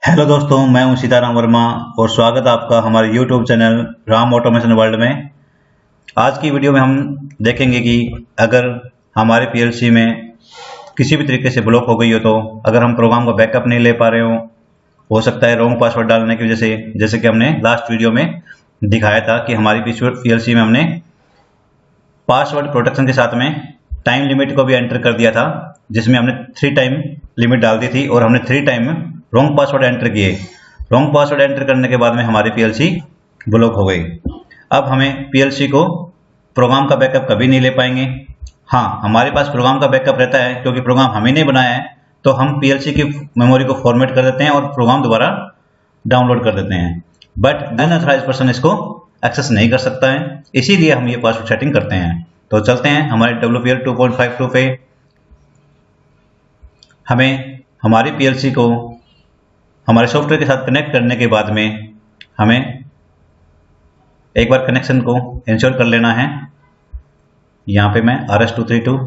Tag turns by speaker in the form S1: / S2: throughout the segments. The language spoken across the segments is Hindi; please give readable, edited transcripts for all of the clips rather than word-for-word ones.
S1: हेलो दोस्तों, मैं हूं सीताराम वर्मा और स्वागत है आपका हमारे YouTube channel Ram automation world में। आज की वीडियो में हम देखेंगे कि अगर हमारे पीएलसी में किसी भी तरीके से ब्लॉक हो गई हो, तो अगर हम प्रोग्राम का बैकअप नहीं ले पा रहे हो सकता है रॉन्ग पासवर्ड डालने की वजह से, जैसे कि हमने लास्ट वीडियो में दिखाया था कि हमारी पीएलसी में हमने पासवर्ड प्रोटेक्शन के साथ में टाइम लिमिट को भी एंटर कर दिया था, जिसमें हमने 3 टाइम लिमिट डाल दी थी और हमने 3 टाइम रॉन्ग पासवर्ड एंटर किए। रॉन्ग पासवर्ड एंटर करने के बाद में हमारी पीएलसी ब्लॉक हो गई। अब हमें पीएलसी को प्रोग्राम का बैकअप कभी नहीं ले पाएंगे। हाँ, हमारे पास प्रोग्राम का बैकअप रहता है, क्योंकि प्रोग्राम हमें नहीं बनाया है, तो हम पीएलसी की मेमोरी को फॉर्मेट कर देते हैं और प्रोग्राम दोबारा डाउनलोड कर देते हैं। बट अनऑथराइज्ड पर्सन इसको एक्सेस नहीं कर सकता है, इसीलिए हम ये पासवर्ड सेटिंग करते हैं। तो चलते हैं हमारे WPL 2.52 पे। हमें हमारी पीएलसी को हमारे सॉफ्टवेयर के साथ कनेक्ट करने के बाद में हमें एक बार कनेक्शन को इंश्योर कर लेना है। यहाँ पे मैं RS-232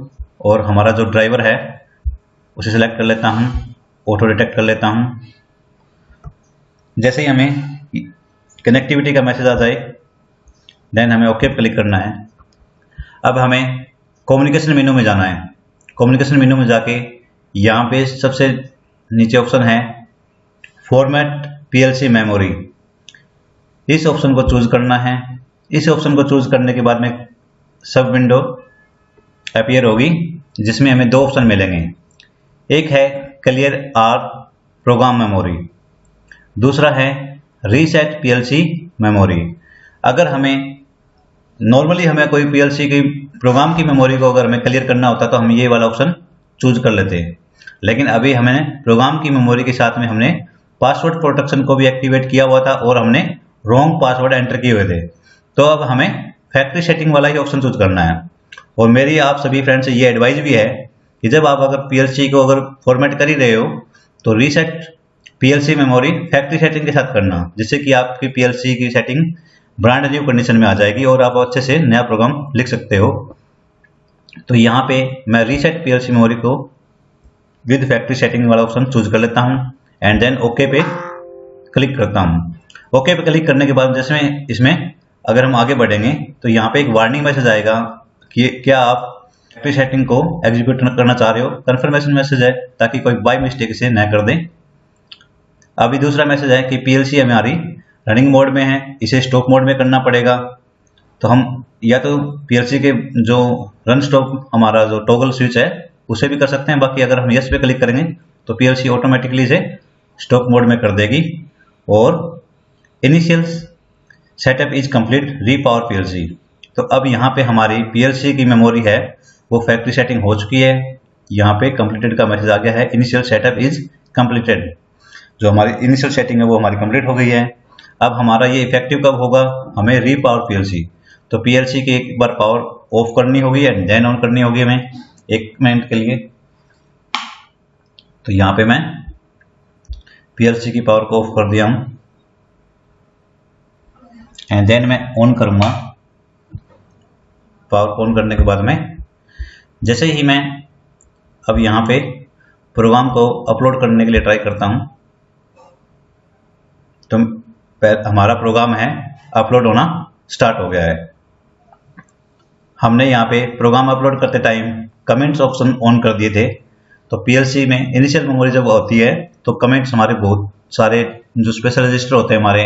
S1: और हमारा जो ड्राइवर है उसे सिलेक्ट कर लेता हूँ, ऑटो डिटेक्ट कर लेता हूँ। जैसे ही हमें कनेक्टिविटी का मैसेज आ जाए, देन हमें ओके क्लिक करना है। अब हमें कम्युनिकेशन मेनू में जाना है। कम्युनिकेशन मेनू में जाके यहाँ पे सबसे नीचे ऑप्शन है फॉर्मेट पीएलसी मेमोरी, इस ऑप्शन को चूज करना है। इस ऑप्शन को चूज करने के बाद में सब विंडो अपीयर होगी, जिसमें हमें 2 ऑप्शन मिलेंगे। एक है क्लियर आर प्रोग्राम मेमोरी, दूसरा है रीसेट पीएलसी मेमोरी। अगर हमें नॉर्मली हमें कोई पीएलसी की प्रोग्राम की मेमोरी को अगर हमें क्लियर करना होता तो हम ये वाला ऑप्शन चूज कर लेते हैं, लेकिन अभी हमें प्रोग्राम की मेमोरी के साथ में हमने पासवर्ड प्रोटेक्शन को भी एक्टिवेट किया हुआ था और हमने रॉन्ग पासवर्ड एंटर किए हुए थे। तो अब हमें फैक्ट्री सेटिंग वाला ही ऑप्शन चूज करना है। और मेरी आप सभी फ्रेंड्स से ये एडवाइस भी है कि जब आप अगर पीएलसी को अगर फॉर्मेट कर ही रहे हो तो reset PLC memory factory setting के साथ करना, जिससे कि आपकी पीएलसी की सेटिंग ब्रांड न्यू कंडीशन में आ जाएगी और आप अच्छे से नया प्रोग्राम लिख सकते हो। तो यहाँ पे मैं रीसेट पीएलसी मेमोरी को विद फैक्ट्री सेटिंग वाला ऑप्शन चूज कर लेता हूँ एंड देन ओके पे क्लिक करता हूँ। ओके पे क्लिक करने के बाद जैसे इसमें अगर हम आगे बढ़ेंगे तो यहाँ पे एक वार्निंग मैसेज आएगा कि क्या आप फैक्ट्री सेटिंग को एग्जीक्यूट करना चाह रहे हो। कंफर्मेशन मैसेज है, ताकि कोई बाय मिस्टेक इसे न कर दे। अभी दूसरा मैसेज है कि पीएलसी हमारी रनिंग मोड में है, इसे स्टॉप मोड में करना पड़ेगा। तो हम या तो पीएलसी के जो रन स्टॉप हमारा जो टॉगल स्विच है उसे भी कर सकते हैं। बाकी अगर हम यस पे क्लिक करेंगे तो पीएलसी ऑटोमेटिकली इसे स्टॉप मोड में कर देगी। और initial setup is complete repower PLC. तो अब यहाँ पे हमारी पीएलसी की मेमोरी है वो फैक्ट्री सेटिंग हो चुकी है। यहाँ पे कंप्लीटेड का मैसेज आ गया है, इनिशियल सेटअप इज कंप्लीटेड। जो हमारी इनिशियल सेटिंग है वो हमारी कंप्लीट हो गई है। अब हमारा ये इफेक्टिव कब होगा, हमें रीपावर पीएलसी। तो पीएलसी की एक बार पावर ऑफ करनी होगी एंड देन ऑन करनी होगी हमें 1 मिनट के लिए। तो यहाँ पे मैं पीएलसी की पावर को ऑफ कर दिया हूँ एंड देन मैं ऑन करूँगा। पावर ऑन करने के बाद में जैसे ही मैं अब यहाँ पे प्रोग्राम को अपलोड करने के लिए ट्राई करता हूँ, तो हमारा प्रोग्राम है अपलोड होना स्टार्ट हो गया है। हमने यहाँ पे प्रोग्राम अपलोड करते टाइम कमेंट्स ऑप्शन ऑन कर दिए थे। तो पीएलसी में इनिशियल मेमोरी जब होती है तो कमेंट्स हमारे बहुत सारे जो स्पेशल रजिस्टर होते हैं हमारे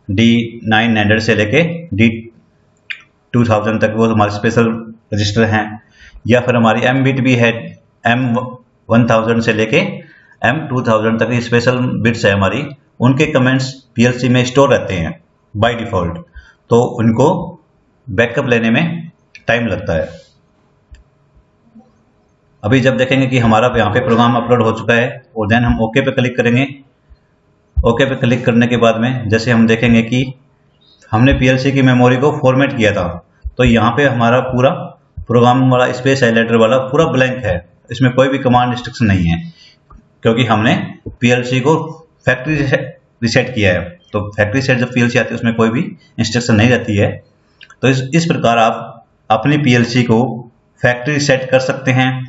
S1: D900 से लेके D2000 तक, वो हमारे स्पेशल रजिस्टर हैं। या फिर हमारी M बिट भी है, M1000 से लेके M2000 तक स्पेशल बिट्स है हमारी। उनके कमेंट्स पीएलसी में स्टोर रहते हैं बाय डिफ़ॉल्ट, तो उनको बैकअप लेने में टाइम लगता है। अभी जब देखेंगे कि हमारा यहाँ पे प्रोग्राम अपलोड हो चुका है और देन हम ओके पे क्लिक करेंगे। ओके पे क्लिक करने के बाद में जैसे हम देखेंगे कि हमने पीएलसी की मेमोरी को फॉर्मेट किया था, तो यहाँ पे हमारा पूरा प्रोग्राम वाला स्पेस हाइलाइटर वाला पूरा ब्लैंक है, इसमें कोई भी कमांड इंस्ट्रक्शन नहीं है, क्योंकि हमने पीएलसी को फैक्ट्री रीसेट किया है। तो फैक्ट्री सेट जब पीएलसी आती है उसमें कोई भी इंस्ट्रक्शन नहीं रहती है। तो इस प्रकार आप अपनी पीएलसी को फैक्ट्री सेट कर सकते हैं